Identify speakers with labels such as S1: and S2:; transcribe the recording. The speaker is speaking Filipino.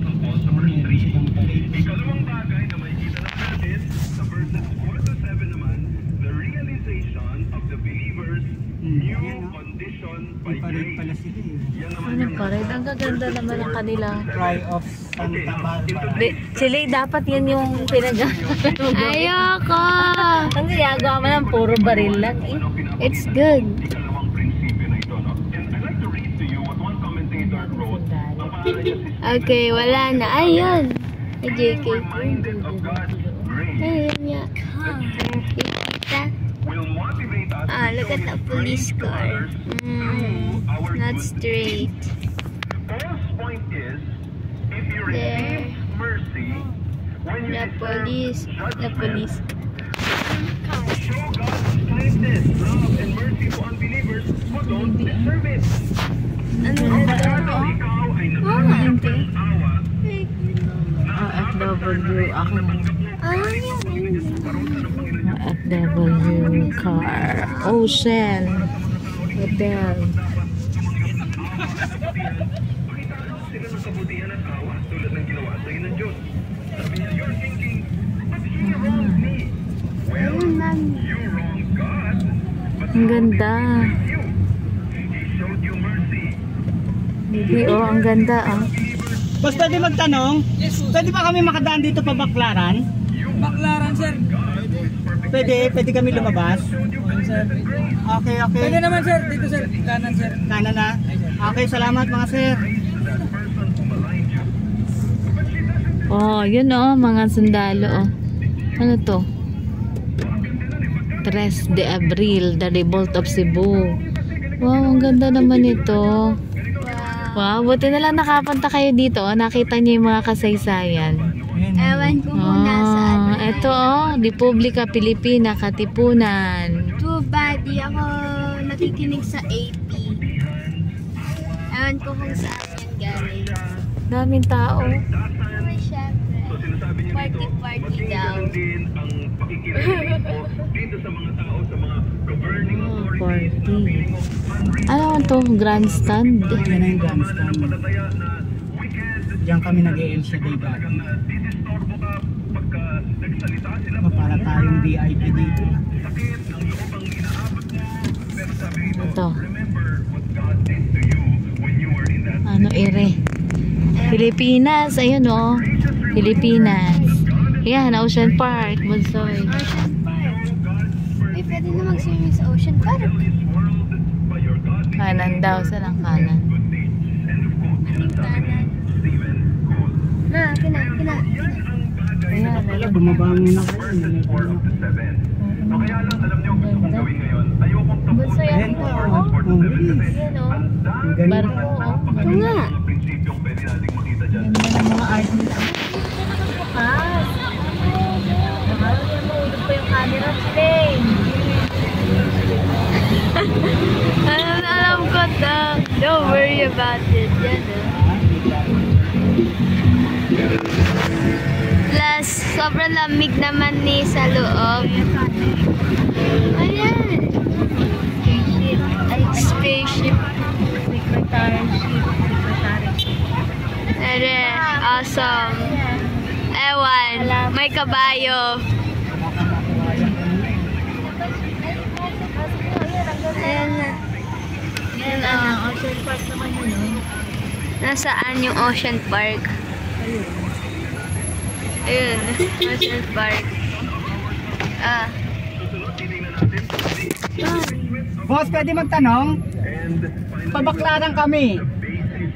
S1: tungkol sa verse 3. Ikalawang bagay na makikita natin sa verses 4 to 7 naman, the realization of the believers' new condition by grace.
S2: Ano pa rin? Ang gaganda naman ang kanilang
S3: Cry of Santa Barbara.
S2: Chile, dapat yan yung ayoko! Ang ginagawa mo lang, puro baril lang eh. It's good. Okay, wala na. Ayun! Ay, JK. Ayun nga. Kita. Ah, look at the police car. Not straight. There. The police. The police.
S1: Show God's kindness, love, and mercy to unbelievers who don't deserve it.
S2: Ano na ito?
S1: Ikaw ay
S2: Hindi.
S1: OFW
S2: ako. OFW car. Ocean. Hotel.
S1: sila ng kabutihan at awa tulad ng ginawa sa inyo ng Diyos. Sabi niya, you're thinking, but he wronged me. Well, you wronged God, but
S2: Ang ganda.
S1: you. He showed you mercy.
S2: Oo, ang ganda ah.
S3: Boss, pwede magtanong? Pwede ba kami makadaan dito pa Baclaran?
S4: Baclaran, sir.
S3: Pwede kami lumabas? Okay.
S4: Pwede naman, sir. Dito, sir. Kanan, sir.
S3: Kanan na? Okay, salamat mga sir.
S2: Oh, yun oh, mga sundalo oh. Ano to? 3 de Abril, the Revolt of Cebu. Wow, ang ganda naman ito. Wow, buti na lang nakapanta kayo dito. Nakita niyo yung mga kasaysayan.
S5: Ewan ko muna saan.
S2: Ito oh, Republika Pilipina, Katipunan.
S5: Too bad, di ako nakikinig sa AP. Ewan ko kung saan yan galing.
S2: Daming tao.
S5: Ay, syempre. Party daw.
S2: Party. Ano to? Grandstand?
S3: Yan na yung grandstand. Diyan kami nag-e-El Shaddai dati. Para tayong VIP dito.
S2: Ito. Ano ere? Pilipinas. Ayun oh. Pilipinas. Yan, Ocean Park. Bunsoy.
S5: Ocean Park. Uy, pwede na mag-swimming sa Ocean Park.
S2: Kanan daw. Saan kanan?
S5: Ating kanan. Na, kina.
S2: Ayan,
S3: Wala, bumaba muna kayo.
S1: Kaya lang, alam niyo, gusto kong gawin ngayon. Ayokong
S2: Bunsoy
S3: Ayan
S2: ako.
S3: po. Ang bilis.
S2: Yan oh.
S3: Ang galing.
S2: Barko oh.
S5: Ito nga.
S1: prinsipyong pwede nating makita dyan.
S2: Ganda ng mga art nila. Bukas. Nahulog pa yung camera today.
S5: Alam ko na. Don't worry about it. Yan Plus, sobrang lamig naman ni sa loob. Ayan. Spaceship. Ayan. Awesome. Ewan. May kabayo. Ayan na.
S2: Yan Ocean Park naman yun.
S5: Nasaan yung Ocean Park? Ayun, Ocean Park. Ah.
S3: Boss, pwede magtanong? Pabaclaran kami.